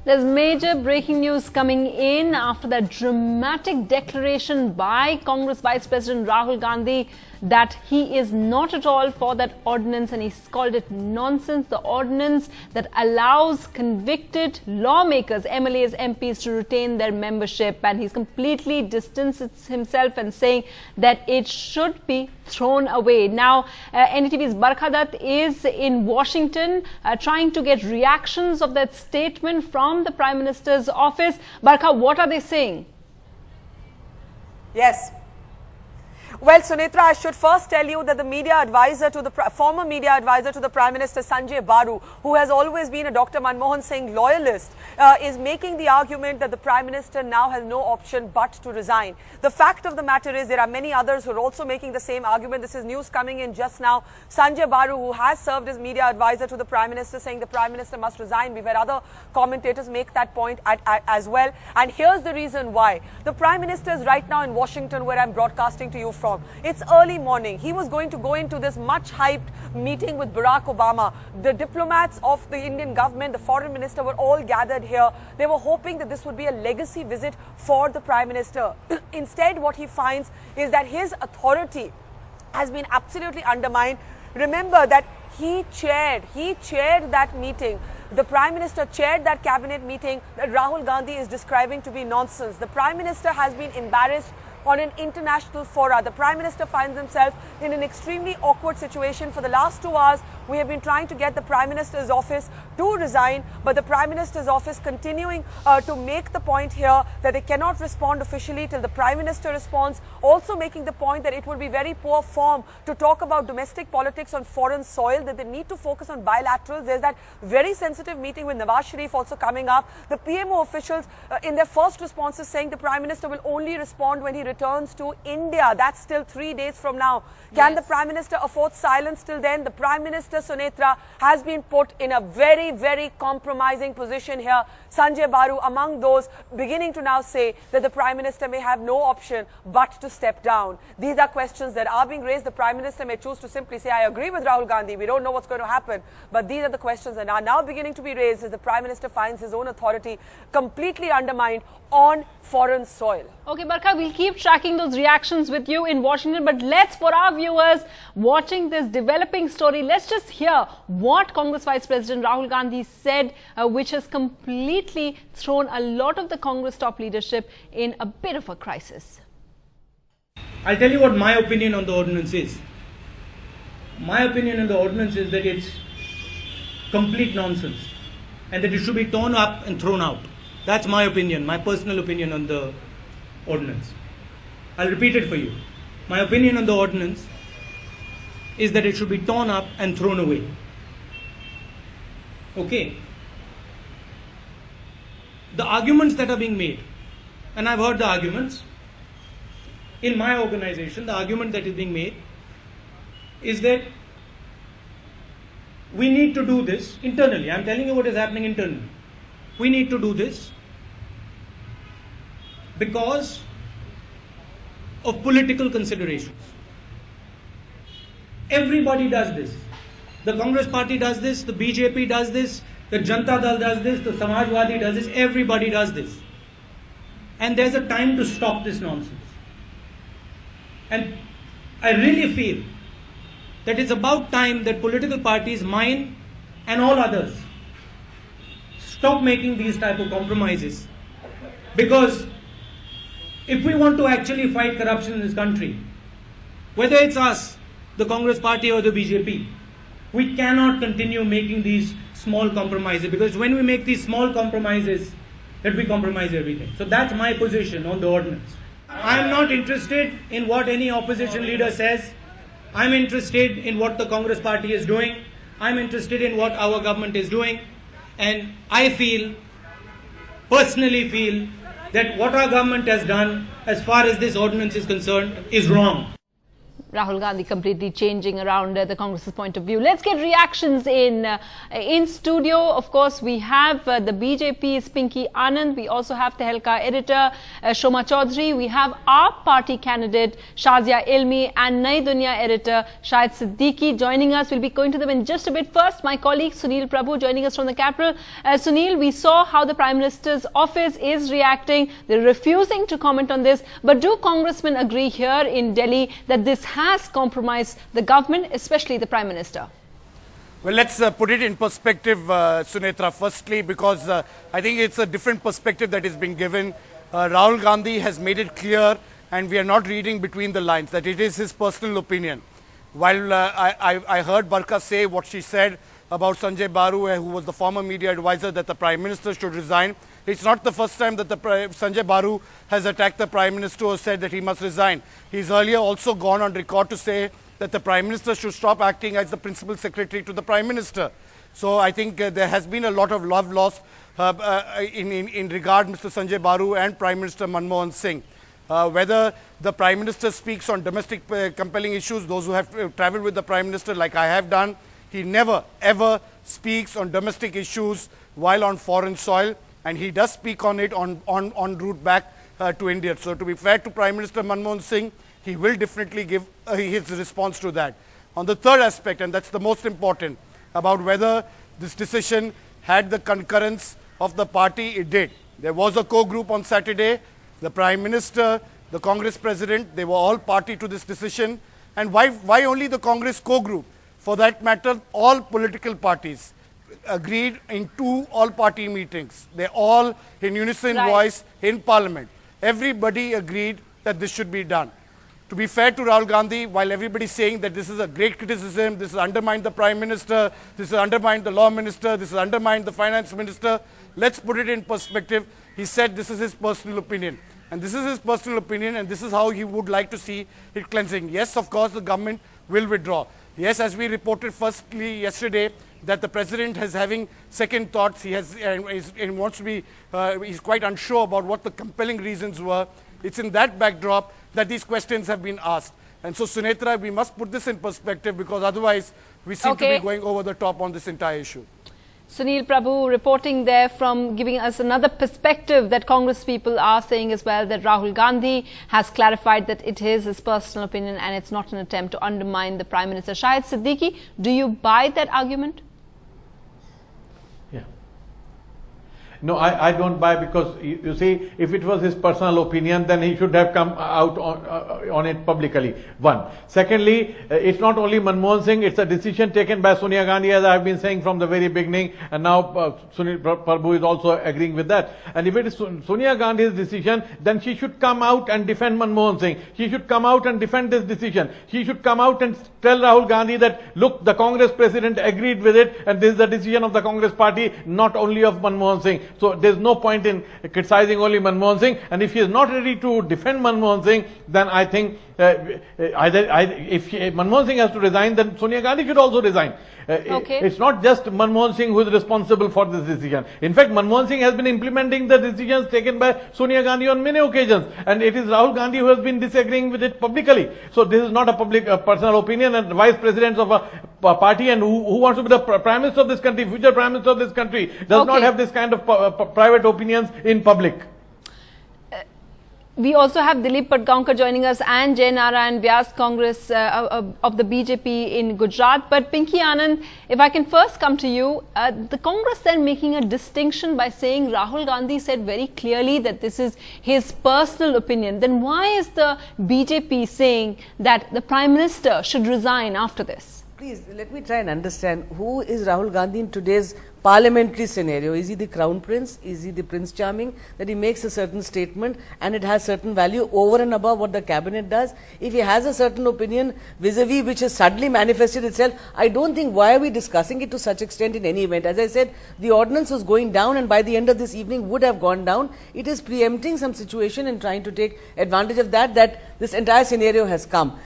There's major breaking news coming in after that dramatic declaration by Congress Vice President Rahul Gandhi that he is not at all for that ordinance, and he's called it nonsense. The ordinance that allows convicted lawmakers, MLAs, MPs to retain their membership, and he's completely distanced himself and saying that it should be thrown away. Now, NDTV's Barkha Dutt is in Washington trying to get reactions of that statement from the Prime Minister's office. Barkha, what are they saying? Yes. Well, Sunetra, I should first tell you that the media advisor to the former media advisor to the Prime Minister, Sanjay Baru, who has always been a Dr. Manmohan Singh loyalist, is making the argument that the Prime Minister now has no option but to resign. The fact of the matter is there are many others who are also making the same argument. This is news coming in just now. Sanjay Baru, who has served as media advisor to the Prime Minister, saying the Prime Minister must resign. We've had other commentators make that point as well. And here's the reason why. The Prime Minister is right now in Washington, where I'm broadcasting to you from. It's early morning. He was going to go into this much hyped meeting with Barack Obama. The diplomats of the Indian government, the foreign minister, were all gathered here. They were hoping that this would be a legacy visit for the Prime Minister. Instead, what he finds is that his authority has been absolutely undermined. Remember that he chaired that meeting. The Prime Minister chaired that cabinet meeting that Rahul Gandhi is describing to be nonsense. The Prime Minister has been embarrassed on an international fora. The Prime Minister finds himself in an extremely awkward situation. For the last 2 hours, we have been trying to get the Prime Minister's office to resign, but the Prime Minister's office continuing to make the point here that they cannot respond officially till the Prime Minister responds, also making the point that it would be very poor form to talk about domestic politics on foreign soil, that they need to focus on bilaterals. There's that very sensitive meeting with Nawaz Sharif also coming up. The PMO officials in their first responses saying the Prime Minister will only respond when he returns to India. That's still 3 days from now. Can the Prime Minister afford silence till then? The Prime Minister, Sunetra, has been put in a very, very compromising position here. Sanjay Baru among those beginning to now say that the Prime Minister may have no option but to step down. These are questions that are being raised. The Prime Minister may choose to simply say, I agree with Rahul Gandhi. We don't know what's going to happen. But these are the questions that are now beginning to be raised as the Prime Minister finds his own authority completely undermined on foreign soil. Okay, Barkha, we'll keep tracking those reactions with you in Washington, but let's, for our viewers watching this developing story, let's just hear what Congress Vice President Rahul Gandhi said, which has completely thrown a lot of the Congress top leadership in a bit of a crisis. I'll tell you what my opinion on the ordinance is. My opinion on the ordinance is that it's complete nonsense and that it should be torn up and thrown out. That's my opinion, my personal opinion on the ordinance. I'll repeat it for you. My opinion on the ordinance is that it should be torn up and thrown away. Okay. The arguments that are being made, and I've heard the arguments, in my organization, the argument that is being made is that we need to do this internally. I'm telling you what is happening internally. We need to do this because of political considerations. Everybody does this. The Congress party does this, the BJP does this, the Janata Dal does this, the Samajwadi does this, everybody does this. And there's a time to stop this nonsense. And I really feel that it's about time that political parties, mine and all others, stop making these type of compromises. Because if we want to actually fight corruption in this country, whether it's us, the Congress party or the BJP, we cannot continue making these small compromises, because when we make these small compromises, that we compromise everything. So that's my position on the ordinance. I'm not interested in what any opposition leader says. I'm interested in what the Congress party is doing. I'm interested in what our government is doing. And I personally feel that what our government has done as far as this ordinance is concerned is wrong. Rahul Gandhi completely changing around the Congress's point of view. Let's get reactions in studio. Of course, we have the BJP's Pinky Anand. We also have Tehelka editor Shoma Chaudhary. We have our party candidate Shazia Ilmi and Nai Dunya editor Shahid Siddiqui joining us. We'll be going to them in just a bit. First, my colleague Sunil Prabhu joining us from the capital. Sunil, we saw how the Prime Minister's office is reacting. They're refusing to comment on this. But do congressmen agree here in Delhi that this has compromised the government, especially the Prime Minister? Well, let's put it in perspective, Sunetra, firstly, because I think it's a different perspective that is being given. Rahul Gandhi has made it clear, and we are not reading between the lines, that it is his personal opinion. While I heard Barka say what she said about Sanjay Baru, who was the former media advisor, that the Prime Minister should resign. It's not the first time that Sanjay Baru has attacked the Prime Minister or said that he must resign. He's earlier also gone on record to say that the Prime Minister should stop acting as the Principal Secretary to the Prime Minister. So I think there has been a lot of love lost in regard Mr. Sanjay Baru and Prime Minister Manmohan Singh. Whether the Prime Minister speaks on domestic compelling issues, those who have travelled with the Prime Minister like I have done, he never ever speaks on domestic issues while on foreign soil, and he does speak on it on route back to India. So to be fair to Prime Minister Manmohan Singh, he will definitely give his response to that. On the third aspect, and that's the most important, about whether this decision had the concurrence of the party, it did. There was a co-group on Saturday. The Prime Minister, the Congress President, they were all party to this decision. And why only the Congress co-group? For that matter, all political parties agreed in 2 all-party meetings. They all, in unison voice, in Parliament. Everybody agreed that this should be done. To be fair to Rahul Gandhi, while everybody is saying that this is a great criticism, this has undermined the Prime Minister, this has undermined the Law Minister, this has undermined the Finance Minister, let's put it in perspective. He said this is his personal opinion. And this is his personal opinion, and this is how he would like to see it cleansing. Yes, of course, the government will withdraw. Yes, as we reported firstly yesterday, that the President is having second thoughts. He has and wants to be, he's quite unsure about what the compelling reasons were. It's in that backdrop that these questions have been asked. And so, Sunetra, we must put this in perspective, because otherwise we seem to be going over the top on this entire issue. Sunil Prabhu reporting there from giving us another perspective that Congress people are saying as well, that Rahul Gandhi has clarified that it is his personal opinion and it's not an attempt to undermine the Prime Minister. Shahid Siddiqui, do you buy that argument? No, I don't buy, because you see, if it was his personal opinion, then he should have come out on it publicly. One. Secondly, it's not only Manmohan Singh, it's a decision taken by Sonia Gandhi, as I've been saying from the very beginning, and now Sunil Prabhu is also agreeing with that. And if it is Sonia Gandhi's decision, then she should come out and defend Manmohan Singh. She should come out and defend this decision. She should come out and tell Rahul Gandhi that, look, the Congress President agreed with it, and this is the decision of the Congress Party, not only of Manmohan Singh. So there's no point in criticizing only Manmohan Singh. And if he is not ready to defend Manmohan Singh, then I think if Manmohan Singh has to resign, then Sonia Gandhi should also resign. It's not just Manmohan Singh who is responsible for this decision. In fact, Manmohan Singh has been implementing the decisions taken by Sonia Gandhi on many occasions, and it is Rahul Gandhi who has been disagreeing with it publicly. So this is not a public personal opinion, and vice presidents of a party, and who wants to be the Prime Minister of this country, future Prime Minister of this country, does not have this kind of private opinions in public. We also have Dilip Padgaonkar joining us and Jay Narayan Vyas, Congress of the BJP in Gujarat. But Pinky Anand, if I can first come to you, the Congress then making a distinction by saying Rahul Gandhi said very clearly that this is his personal opinion. Then why is the BJP saying that the Prime Minister should resign after this? Please, let me try and understand, who is Rahul Gandhi in today's parliamentary scenario? Is he the Crown Prince? Is he the Prince Charming? That he makes a certain statement and it has certain value over and above what the cabinet does? If he has a certain opinion vis-a-vis which has suddenly manifested itself, I don't think why are we discussing it to such extent in any event. As I said, the ordinance was going down, and by the end of this evening would have gone down. It is preempting some situation and trying to take advantage of that this entire scenario has come.